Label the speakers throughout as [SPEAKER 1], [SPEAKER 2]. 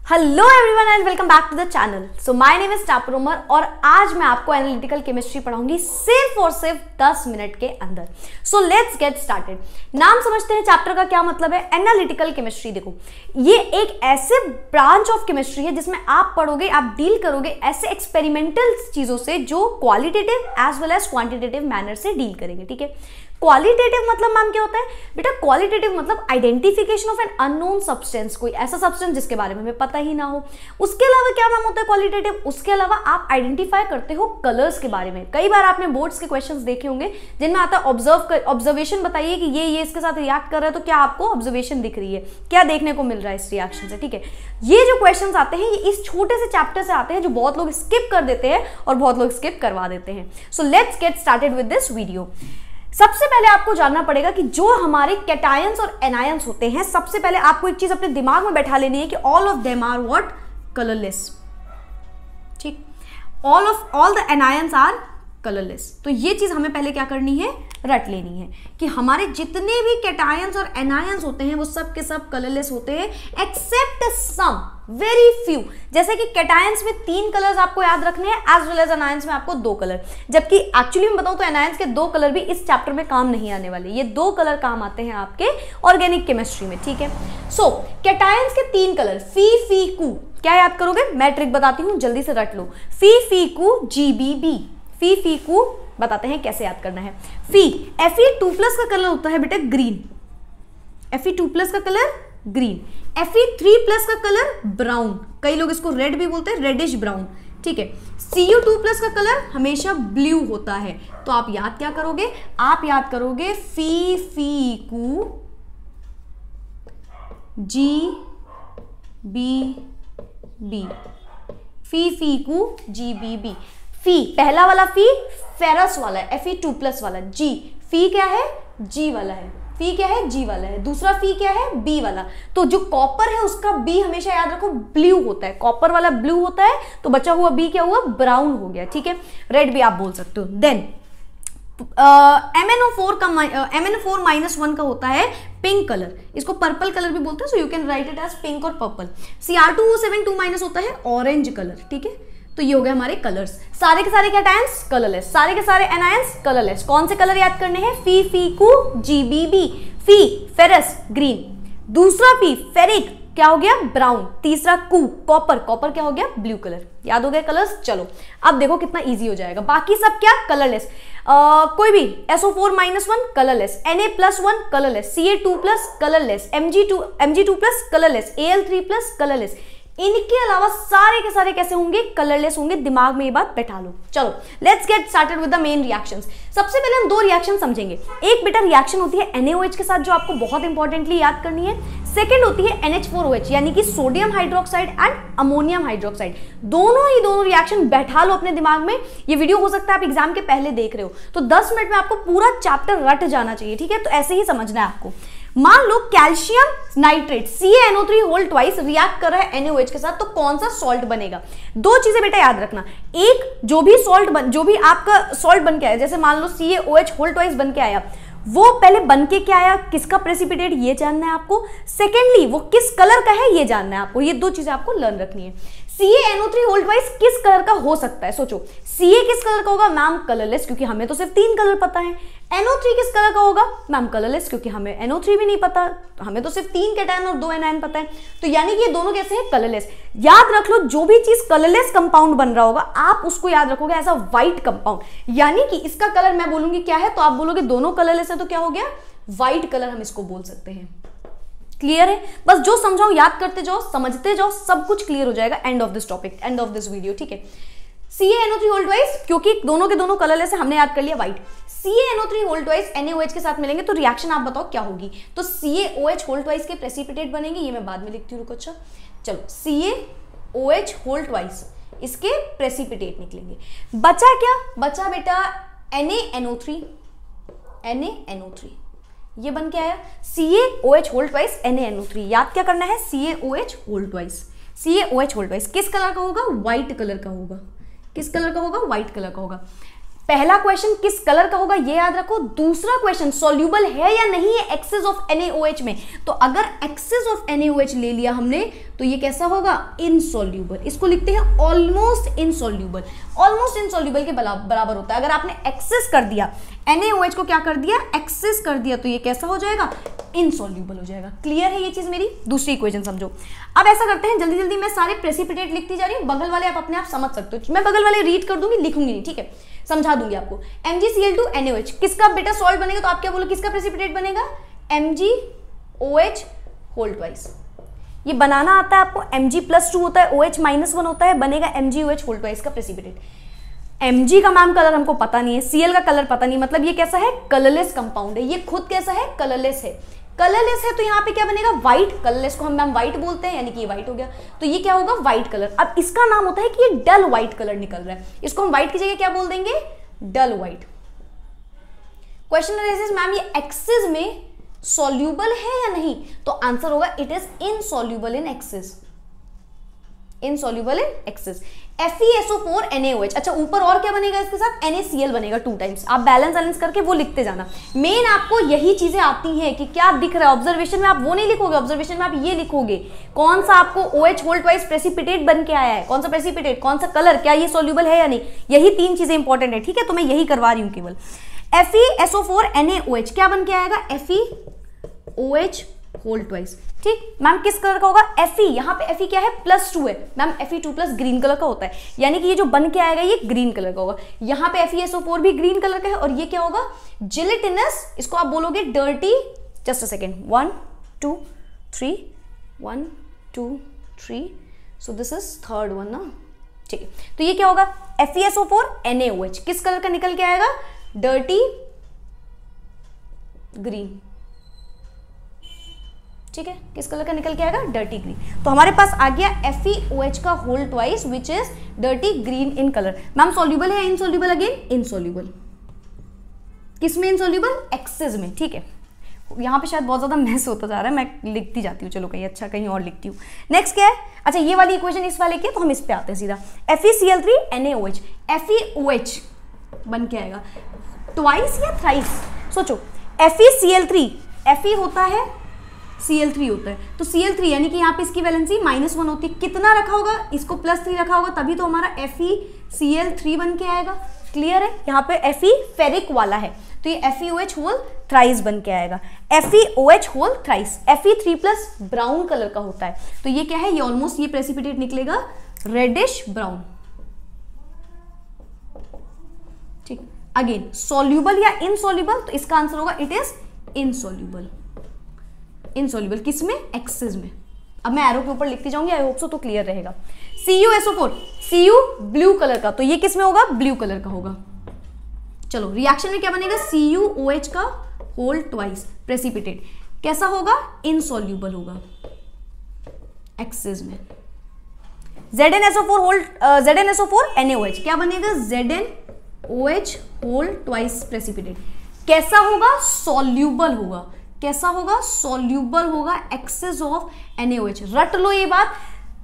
[SPEAKER 1] Hello everyone and welcome back to the channel. So my name is टापरोमर और आज मैं आपको एनालिटिकल केमिस्ट्री पढ़ाऊंगी सिर्फ और सिर्फ 10 मिनट के अंदर। So let's get started. नाम समझते हैं चैप्टर का क्या मतलब है। एनालिटिकल केमिस्ट्री देखो ये एक ऐसे ब्रांच ऑफ केमिस्ट्री है जिसमें आप पढ़ोगे, आप डील करोगे ऐसे एक्सपेरिमेंटल चीजों से जो qualitative as well as quantitative manner से डील करेंगे। ठीक है, क्वालिटेटिव मतलब मैम क्या होता है बेटा? क्वालिटेटिव मतलब identification of an unknown substance, कोई ऐसा सब्सटेंस जिसके बारे में हमें पता ही ना हो। उसके अलावा क्या मैम होता है क्वालिटेटिव? उसके अलावा आप आइडेंटिफाई करते हो कलर्स के बारे में। कई बार आपने बोर्ड्स के क्वेश्चंस देखे होंगे जिनमें आता है ऑब्जर्वेशन बताइए कि ये इसके साथ रिएक्ट कर रहा है, तो क्या आपको ऑब्जर्वेशन दिख रही है, क्या देखने को मिल रहा है इस रिएक्शन से। ठीक है, ये जो क्वेश्चंस आते हैं ये इस छोटे से चैप्टर से आते हैं जो बहुत लोग स्किप कर देते हैं और बहुत लोग स्किप करवा देते हैं। So let's get started with this video. सबसे पहले आपको जानना पड़ेगा कि जो हमारे कैटायंस और एनायंस होते हैं, सबसे पहले आपको एक चीज अपने दिमाग में बैठा लेनी है कि all of them are what? Colourless. ठीक, all the anions are colourless. तो ये चीज हमें पहले क्या करनी है? रट लेनी है कि हमारे जितने भी कैटायंस और एनायंस होते हैं वो सब के सब कलरलेस होते हैं एक्सेप्ट सम वेरी फ्यू। जैसे कि कैटायंस में 3 कलर्स आपको याद रखने हैं एज वेल एज एनायंस में आपको 2 कलर। जबकि एक्चुअली मैं बताऊं तो एनायंस के 2 कलर भी इस चैप्टर में काम नहीं आने वाले। ये 2 कलर काम आते हैं आपके ऑर्गेनिक केमिस्ट्री में। ठीक है, सो कैटायंस के 3 कलर फी फी कू, क्या याद करोगे? मैं ट्रिक बताती हूं, जल्दी से रट लो। फी फी कू GBB। फी फी कू बताते हैं कैसे याद करना है। फी Fe2+ का कलर होता है बेटा ग्रीन, Fe2+ का कलर ग्रीन। Fe3+ का कलर ब्राउन, कई लोग इसको रेड भी बोलते हैं, रेडिश ब्राउन। ठीक है, Cu2+ का कलर हमेशा ब्लू होता है। तो आप याद क्या करोगे? आप याद करोगे फी फी कू GBB। फी फी कू GBB। फी पहला वाला फी फेरस वाला है, Fe2+ वाला। जी फी क्या है? G वाला है। फी क्या है? G वाला है। दूसरा फी क्या है? B वाला। तो जो कॉपर है उसका B हमेशा याद रखो ब्लू होता है, कॉपर वाला ब्लू होता है, तो बचा हुआ B क्या हुआ? ब्राउन हो गया। ठीक है, रेड भी आप बोल सकते हो। देन MnO4-1 का होता है पिंक कलर, इसको पर्पल कलर भी बोलते हैं, so you can write it as pink और पर्पल। Cr2O7 होता है ऑरेंज कलर। ठीक है, तो ये हो गए हमारे कलर्स। सारे के सारे कैटायंस कलरलेस, सारे के सारे एनायंस कलरलेस। कौन से कलर याद करने हैं? फी फी कू GBB। फी फेरस ग्रीन, दूसरा फी फेरिक क्या हो गया? ब्राउन। तीसरा कू कॉपर, कॉपर क्या हो गया? Blue colour. याद हो गए कलर्स? चलो अब देखो कितना इजी हो जाएगा। बाकी सब क्या? कलरलेस। कोई भी SO4-1 colourless, Na+1 colourless, Ca2+ colourless, Mg2+ colourless, Al3+ colourless. इनके अलावा सारे के सारे कैसे होंगे? कलरलेस होंगे। दिमाग में ये बात बैठा लो। चलो let's get started with the main reactions. सबसे पहले हम 2 रिएक्शन समझेंगे। एक बेटा रिएक्शन होती है NaOH के साथ जो आपको बहुत इंपॉर्टेंटली याद करनी है। सेकंड होती है NH4OH यानी कि sodium hydroxide and ammonium hydroxide. दोनों रिएक्शन बैठा लो अपने दिमाग में। ये वीडियो हो सकता है आप एग्जाम के पहले देख रहे हो, तो 10 मिनट में आपको पूरा चैप्टर रट जाना चाहिए। ठीक है, तो ऐसे ही समझना है आपको। मान लो कैल्शियम नाइट्रेट CaNO3 रिएक्ट कर रहा है NaOH के साथ, तो कौन सा सॉल्ट बनेगा? 2 चीजें बेटा याद रखना। एक, जो भी आपका सॉल्ट बन के आया, जैसे मान लो CaOH बन के आया, वो पहले बन के क्या आया, किसका प्रेसिपिटेट, ये जानना है आपको। सेकेंडली वो किस कलर का है ये जानना है आपको। ये 2 चीजें आपको लर्न रखनी है। CaNO3 किस कलर का हो सकता है? सोचो, Ca किस कलर का होगा? मैम कलरलेस, क्योंकि हमें तो सिर्फ 3 कलर पता है। NO3 किस कलर का होगा? मैम कलरलेस, क्योंकि हमें NO3 भी नहीं पता, हमें तो सिर्फ 3 कैटायन और 2 एनायन पता है। तो यानी कि ये दोनों कैसे हैं? कलरलेस। याद रख लो, जो भी चीज कलरलेस कंपाउंड बन रहा होगा आप उसको याद रखोगे एज अ व्हाइट कंपाउंड। यानी कि इसका कलर मैं बोलूंगी क्या है, तो आप बोलोगे दोनों कलरलेस है, तो क्या हो गया? व्हाइट कलर हम इसको बोल सकते हैं। क्लियर है? बस जो समझाओ याद करते जाओ, समझते जाओ, सब कुछ क्लियर हो जाएगा। End of this topic, end of this video. ठीक है, CaNO3 क्योंकि दोनों के दोनों कलरलेस है, हमने याद कर लिया व्हाइट। CaNO3 NaOH के साथ मिलेंगे तो रिएक्शन आप बताओ क्या होगी? तो CaOH के प्रेसिपिटेट बनेंगे, ये मैं बाद में लिखती हूँ। अच्छा चलो, CaOH इसके प्रेसिपिटेट निकलेंगे। बचा क्या? बचा बेटा NaNO3। ये बन के आया CaOH NaNO3। याद क्या करना है? CaOH किस कलर का होगा? व्हाइट कलर का होगा। किस कलर का होगा? व्हाइट कलर का होगा। पहला क्वेश्चन किस कलर का होगा ये याद रखो। दूसरा क्वेश्चन सॉल्यूबल है या नहीं है एक्सेस ऑफ NaOH में। तो अगर एक्सेस ऑफ NaOH ले लिया हमने तो ये कैसा होगा, इनसॉल्यूबल। इसको लिखते हैं ऑलमोस्ट इनसॉल्यूबल। ऑलमोस्ट इनसॉल्यूबल के बराबर होता है। अगर आपने एक्सेस कर दिया, NaOH को क्या कर दिया, एक्सेस कर दिया, तो ये कैसा हो जाएगा, इनसॉल्यूबल हो जाएगा। क्लियर है ये चीज मेरी। दूसरी इक्वेशन समझो। अब ऐसा करते हैं, जल्दी जल्दी मैं सारे प्रेसिपिटेट लिखती जा रही हूँ, बगल वाले आप अपने आप समझ सकते हो। मैं बगल वाले रीड कर दूंगी, लिखूंगी नहीं, ठीक है, समझा दूंगी आपको। MgCl2 NaOH किसका बेटा सॉल्ट बनेगा, तो आप क्या बोलो किसका प्रेसिपिटेट बनेगा, MgOH होल ट्वाइस। ये बनाना आता है आपको, Mg+2 होता है, OH -1 होता है, बनेगा MgOH होल ट्वाइस का प्रेसिपिटेट। Mg का मैम कलर हमको पता नहीं है, Cl का कलर पता नहीं, मतलब ये कैसा है, कलरलेस कंपाउंड है। ये खुद कैसा है, कलरलेस है। कलरलेस है तो यहाँ पे क्या बनेगा, व्हाइट। कलरलेस को हम मैम व्हाइट बोलते हैं, यानी कि ये व्हाइट हो गया, तो ये क्या होगा, व्हाइट कलर। अब इसका नाम होता है कि ये डल व्हाइट कलर निकल रहा है, इसको हम व्हाइट की जगह क्या बोल देंगे, डल व्हाइट। क्वेश्चन अराइजेस, मैम ये एक्सेस में सॉल्यूबल है या नहीं, तो आंसर होगा it is insoluble in access. Insoluble in access. FeSO4 NaOH। अच्छा, ऊपर और क्या बनेगा इसके साथ, NaCl बनेगा 2 टाइम्स। आप बैलेंस करके वो लिखते जाना। मेन आपको यही चीजें आती हैं कि क्या दिख रहा है। ऑब्जर्वेशन में आप वो नहीं लिखोगे, ऑब्जर्वेशन में आप ये लिखोगे, कौन सा आपको OH होल ट्वाइस प्रेसिपिटेट बन के आया है, कौन सा प्रेसिपिटेट, कौन सा कलर, क्या ये सॉल्यूबल है या नहीं। यही 3 चीजें इंपॉर्टेंट है, ठीक है, तो मैं यही करवा रही हूँ केवल। FeSO4 NaOH क्या बन के आएगा, FeOH होल ट्वाइस। ठीक, मैम किस कलर का होगा, Fe। यहाँ पे Fe क्या है, +2 है मैम, Fe2+ ग्रीन कलर का होता है, यानी कि ये जो बन के आएगा ये ग्रीन कलर का होगा। यहाँ पे FeSO4 भी ग्रीन कलर का है, और ये क्या होगा, जिलेटिनस। इसको आप बोलोगे dirty. Just a second, 1 2 3 1 2 3, so this is third one ना, ठीक है। तो ये क्या होगा, FeSO4 NaOH किस कलर का निकल के आएगा, डर्टी ग्रीन। ठीक है, किस कलर का निकल के आएगा, डर्टी ग्रीन। तो हमारे पास आ गया FeOH का whole twice which is dirty green in colour. Ma'am soluble है इनसॉल्यूबल, अगेन इनसॉल्यूबल। किसमें इनसॉल्यूबल, एक्सेस में। ठीक है, यहाँ पे शायद बहुत ज्यादा मैस होता जा रहा है, मैं लिखती जाती हूँ, चलो कहीं अच्छा कहीं और लिखती हूँ। नेक्स्ट क्या है, अच्छा ये वाली इक्वेशन इस वाले की, तो हम इस पे आते हैं सीधा। FeCl3 NaOH। FeOH बन के आएगा ट्वाइस या थ्राइस, सोचो। FeCl3, Fe होता है, Cl3 होता है, तो Cl3 यानी कि यहाँ पे इसकी वैलेंसी -1 होती है। कितना रखा होगा, इसको +3 रखा होगा, तभी तो हमारा FeCl3 बन के आएगा। क्लियर है, यहाँ पे Fe फेरिक वाला है, तो ये FeOH होल थ्राइस बन के आएगा। FeOH whole thrice. Fe3+ brown colour का होता है, तो ये क्या है, ये ऑलमोस्ट ये प्रेसिपिटेट निकलेगा रेडिश ब्राउन। ठीक, अगेन सॉल्यूबल या इनसॉल्यूबल, तो इसका आंसर होगा इट इज इनसॉल्यूबल। इनसॉल्यूबल किसमें, एक्सेस में। अब मैं एरो के ऊपर लिखती जाऊंगी, आई होप सो, तो क्लियर रहेगा। CuSO4, Cu ब्लू कलर का, तो ये किसमें होगा, ब्लू कलर का होगा। चलो रिएक्शन में क्या बनेगा, CuOH का होल ट्वाइस प्रेसिपिटेट कैसा होगा, इनसॉल्यूबल होगा एक्सेस में। ZnSO4 NaOH क्या बनेगा, ZnOH होल ट्वाइस प्रेसिपिटेट कैसा होगा, सॉल्यूबल होगा। कैसा होगा, सॉल्यूबल होगा एक्सेस ऑफ NaOH। रट लो ये बात,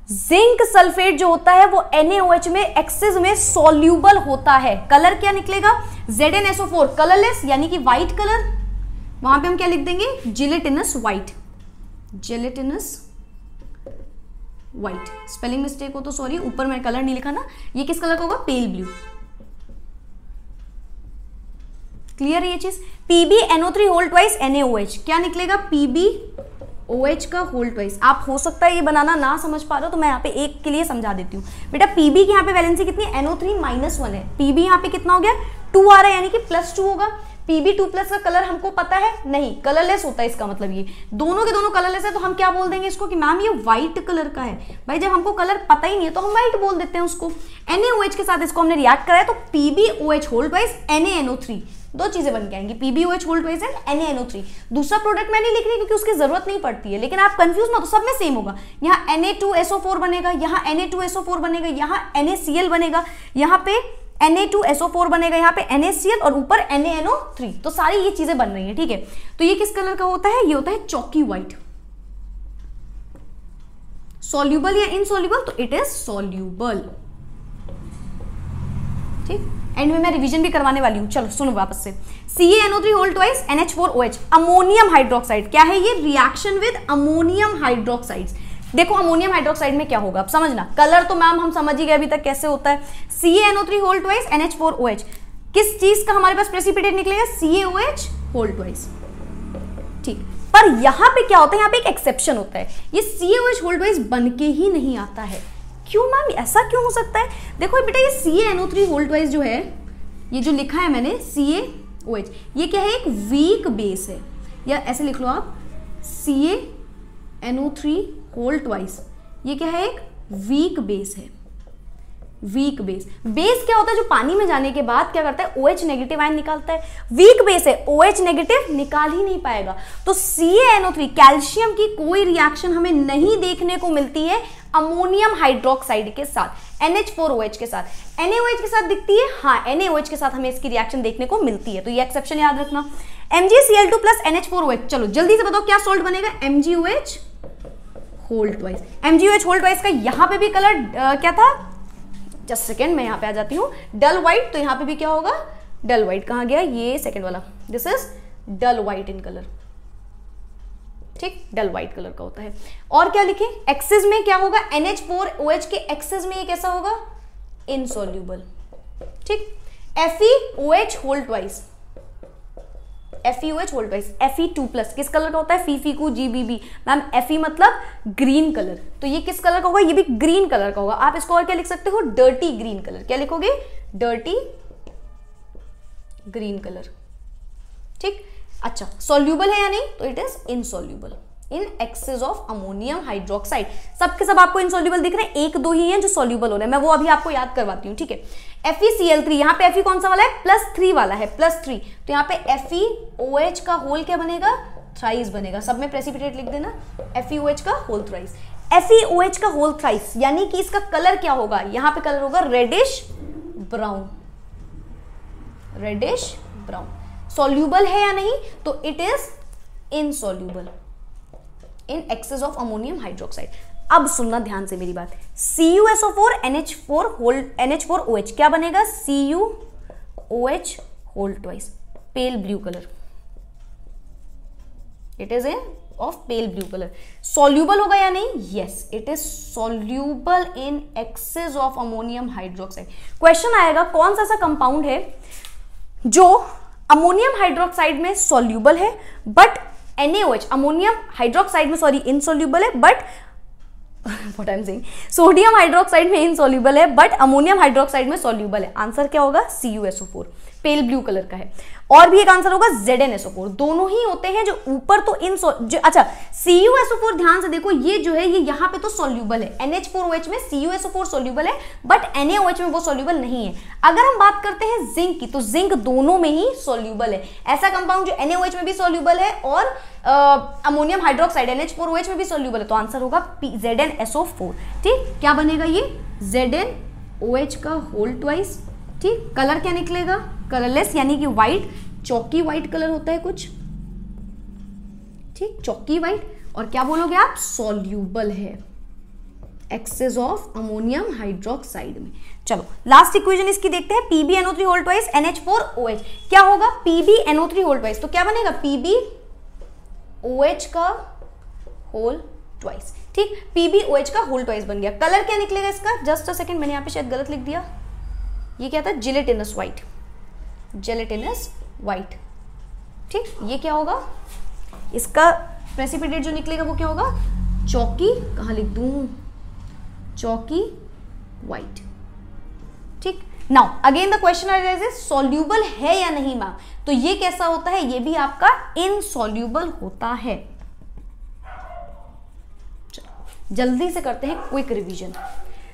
[SPEAKER 1] जिंक सल्फेट जो होता है वो NaOH में एक्सेस में सॉल्यूबल होता है। कलर क्या निकलेगा, ZnSO4 कलरलेस, यानी कि व्हाइट कलर। वहां पे हम क्या लिख देंगे, gelatinous white. Gelatinous white, spelling mistake हो तो सॉरी, ऊपर मैंने कलर नहीं लिखा ना। ये किस कलर का होगा, पेल ब्लू। क्लियर है ये चीज। PbNO3 होल ट्वाइस NaOH क्या निकलेगा, PbOH का होल ट्वाइस। आप हो सकता है ये बनाना ना समझ पा रहे हो, तो मैं यहाँ पे एक के लिए समझा देती हूँ। बेटा Pb की यहाँ पे वैलेंसी कितनी है, NO3 -1 है। Pb यहाँ पे कितना हो गया, 2 आ रहा है, यानी कि +2 होगा। Pb2+ का कलर हमको पता है नहीं, कलरलेस होता है, इसका मतलब ये दोनों के दोनों कलरलेस है, तो हम क्या बोल देंगे इसको कि मैम ये व्हाइट कलर का है। भाई जब हमको कलर पता ही नहीं है तो हम व्हाइट बोल देते हैं उसको। NaOH के साथ इसको हमने रिएक्ट कराया, तो PbOH होल ट्वाइस NaNO3, दो चीजें बन के आएंगी, PbOH whole twice and NaNO3। दूसरा प्रोडक्ट मैं नहीं लिख रही क्योंकि उसकी जरूरत नहीं पड़ती है, लेकिन आप कंफ्यूज मत हो, सब में सेम होगा। यहाँ Na2SO4 बनेगा, यहाँ Na2SO4 बनेगा, यहाँ NaCl बनेगा, यहाँ पे Na2SO4 बनेगा, यहाँ पे NaCl और ऊपर NaNO3। तो सारी ये चीजें बन रही हैं, ठीक है। तो ये किस कलर का होता है, ये होता है चॉकी व्हाइट। सॉल्यूबल या इनसॉल्यूबल, तो इट इज सॉल्यूबल। ठीक, एंड में मैं रिवीजन भी करवाने वाली हूँ। चलो सुनो वापस से, CaNO3 whole twice NH4OH ammonium hydroxide. क्या है ये? Reaction with ammonium hydroxides. देखो अमोनियम हाइड्रोक्साइड में क्या होगा अब समझना। कलर तो मैम हम समझ ही गए अभी तक कैसे होता है। CaNO3 होल ट्वाइस NH4OH, किस चीज का हमारे पास प्रेसिपिटेट निकलेगा? CaOH whole twice. ठीक, पर यहां पे क्या होता है, यहां पे एक एक्सेप्शन होता है, ये CaOH होल ट्वाइस बन के ही नहीं आता है। क्यों मैम, ऐसा क्यों हो सकता है? देखो बेटा ये CaNO3 होल ट्वाइस जो है, ये जो लिखा है मैंने CaOH, ये क्या है? एक वीक बेस है, या ऐसे लिख लो आप CaNO3 होल ट्वाइस, ये क्या है? एक वीक बेस है। वीक बेस, बेस क्या होता है? जो पानी में जाने के बाद क्या करता है? OH नेगेटिव आयन निकालता है। वीक बेस है, OH नेगेटिव निकाल ही नहीं पाएगा। तो CaNO3 कैल्शियम की कोई रिएक्शन हमें नहीं देखने को मिलती है अमोनियम हाइड्रोक्साइड के साथ, NH4OH के साथ। NaOH के साथ दिखती है, हाँ NaOH के साथ हमें इसकी रिएक्शन देखने को मिलती है, तो ये एक्सेप्शन याद रखना। MgCl2 प्लस NH4OH, चलो जल्दी से बताओ क्या सॉल्ट बनेगा? MgOH whole twice. MgOH whole twice का यहाँ पे भी कलर क्या था? जस्ट सेकेंड, मैं यहाँ पे आ जाती हूँ। डल व्हाइट, तो यहाँ पे भी क्या होगा? Dull white. कहाँ गया ये सेकेंड वाला? This is dull white in colour. ठीक, डल व्हाइट कलर का होता है। और क्या लिखें? एक्सिस में क्या होगा? NH4OH के एक्सिस में ये कैसा होगा? इनसॉल्यूबल। ठीक, FeOH whole twice, FeOH whole twice, Fe2 plus किस कलर का होता है? फीफीकू GBB। मैम Fe मतलब ग्रीन कलर, तो ये किस कलर का होगा? ये भी ग्रीन कलर का होगा। आप इसको और क्या लिख सकते हो? Dirty green colour. क्या लिखोगे? Dirty green colour. ठीक, अच्छा सॉल्यूबल है या नहीं? तो it is insoluble in excess of ammonium hydroxide. सबके सब आपको इनसॉल्यूबल दिख रहे हैं, एक दो ही हैं जो सॉल्यूबल हो रहे हैं, मैं वो अभी आपको याद करवाती हूँ। ठीक है, FeCl3, यहाँ पे Fe कौन सा वाला है? +3 वाला है, +3, तो यहाँ पे FeOH का होल क्या बनेगा? थ्राइस बनेगा। सब में प्रेसिपिटेट लिख देना, FeOH का होल थ्राइस। FeOH का होल थ्राइस यानी कि इसका कलर क्या होगा? यहाँ पे कलर होगा reddish brown, reddish brown. Soluble है या नहीं? तो it is insoluble in excess of ammonium hydroxide. अब सुनना ध्यान से मेरी बात, CuSO4 NH4OH क्या बनेगा? CuOH whole twice, pale blue colour. It is a of pale blue colour. Soluble होगा या नहीं? Yes, it is soluble in excess of ammonium hydroxide. Question आएगा कौन सा ऐसा कंपाउंड है जो अमोनियम हाइड्रोक्साइड में सॉल्यूबल है बट NaOH अमोनियम हाइड्रोक्साइड में सॉरी इनसॉल्यूबल है, but what I am saying, sodium hydroxide में इनसॉल्यूबल है बट अमोनियम हाइड्रोक्साइड में सॉल्यूबल है। आंसर क्या होगा? CuSO4, पेल ब्लू कलर का है। और भी एक आंसर होगा ZnSO4। दोनों ही होते हैं जो ऊपर तो अच्छा CuSO4 ध्यान से देखो, ये जो है ये यहाँ पे तो सॉल्यूबल है, NH4OH में CuSO4 सॉल्यूबल है बट NaOH में वो सॉल्यूबल नहीं है। अगर हम बात करते हैं जिंक की, तो जिंक दोनों में ही सॉल्यूबल है। ऐसा कंपाउंड जो NaOH में भी सॉल्यूबल है और अमोनियम हाइड्रोक्साइड NH4OH में भी सॉल्यूबल है, तो आंसर होगा ZnSO4। ठीक, क्या बनेगा ये? ZnOH का होल ट्वाइस। ठीक, कलर क्या निकलेगा? कलरलेस यानी कि व्हाइट, चौकी व्हाइट कलर होता है कुछ। ठीक, चौकी व्हाइट। और क्या बोलोगे आप? सॉल्यूबल है एक्सेस ऑफ अमोनियम हाइड्रोक्साइड में। चलो लास्ट इक्वेशन इसकी देखते हैं, PbNO3 होल ट्वाइस NH4OH क्या होगा? PbNO3 होल ट्वाइस, तो क्या बनेगा? PbOH का होल ट्वाइस। ठीक, PbOH का होल ट्वाइस बन गया। कलर क्या निकलेगा इसका? जस्ट अ सेकंड, मैंने यहाँ पे शायद गलत लिख दिया। ये क्या था? Gelatinous white, gelatinous white. ठीक, ये क्या होगा? इसका प्रेसिपिटेट जो निकलेगा वो क्या होगा? चौकी, कहाँ लिख दूं? चौकी व्हाइट। ठीक, now again the question arises, soluble है या नहीं मैम? तो ये कैसा होता है? ये भी आपका इनसॉल्यूबल होता है। जल्दी से करते हैं क्विक रिवीजन।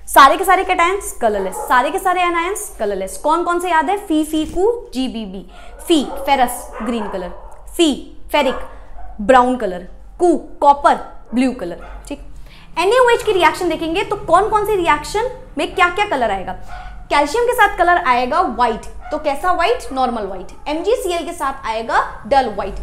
[SPEAKER 1] सारे के सारे कैटायंस कलरलेस, सारे के सारे एनायंस कलरलेस। कौन कौन से याद है? फीफीकू GBB, फी फेरस ग्रीन कलर, फी फेरिक ब्राउन कलर, कू कॉपर ब्लू कलर। ठीक, NaOH की रिएक्शन देखेंगे तो कौन कौन सी रिएक्शन में क्या क्या कलर आएगा? कैल्शियम के साथ कलर आएगा व्हाइट, तो कैसा व्हाइट? Normal white. MgCl के साथ आएगा डल व्हाइट।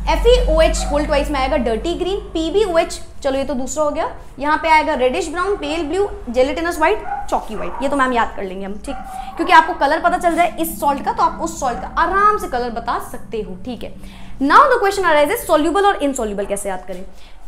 [SPEAKER 1] FeOH होल ट्वाइस में आएगा डर्टी ग्रीन, PbOH चलो ये तो दूसरा हो गया, यहाँ पे आएगा reddish brown, pale blue, gelatinous white, chalky white. ये तो मैम याद कर लेंगे हम, ठीक, क्योंकि आपको कलर पता चल जाए इस सॉल्ट का तो आप उस सॉल्ट का आराम से कलर बता सकते हो, ठीक है। Now the question arises soluble और इनसॉल्यूबल कैसे याद करें।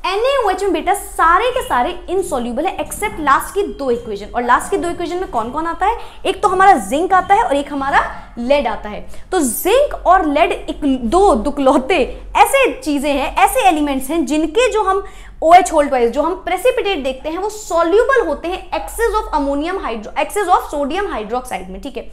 [SPEAKER 1] NaOH में बेटा सारे के सारे इनसॉल्यूबल है एक्सेप्ट लास्ट की दो इक्वेशन, और लास्ट की दो इक्वेशन में कौन कौन आता है, एक तो हमारा जिंक आता है और एक हमारा लेड आता है। तो जिंक और लेड दो दुकलौते ऐसे चीजें हैं, ऐसे एलिमेंट्स हैं जिनके जो हम OH होल ट्वाइस जो हम प्रेसिपिटेट देखते हैं वो सॉल्यूबल होते हैं एक्सेस ऑफ सोडियम हाइड्रोक्साइड में, ठीक है।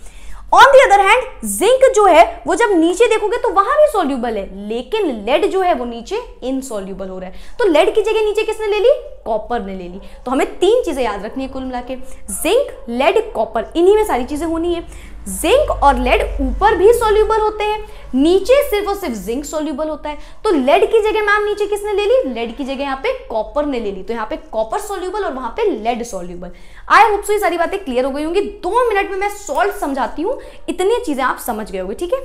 [SPEAKER 1] On the other hand zinc जो है वो जब नीचे देखोगे तो वहां भी सॉल्यूबल है, लेकिन लेड जो है वो नीचे इनसॉल्यूबल हो रहा है। तो लेड की जगह नीचे किसने ले ली, कॉपर ने ले ली। तो हमें तीन चीजें याद रखनी है कुल मिला के, जिंक, लेड, कॉपर, इन्हीं में सारी चीजें होनी है। जिंक और लेड ऊपर भी सॉल्यूबल होते हैं, नीचे सिर्फ और सिर्फ जिंक सॉल्यूबल होता है। तो लेड की जगह मैम नीचे किसने ले ली, लेड की जगह यहाँ पे कॉपर ने ले ली। तो यहाँ पे कॉपर सॉल्यूबल और वहां पे lead soluble. I hope so ये सारी बातें क्लियर हो गई होंगी। 2 मिनट में मैं सॉल्ट समझाती हूँ, इतनी चीजें आप समझ गए होंगे, ठीक है।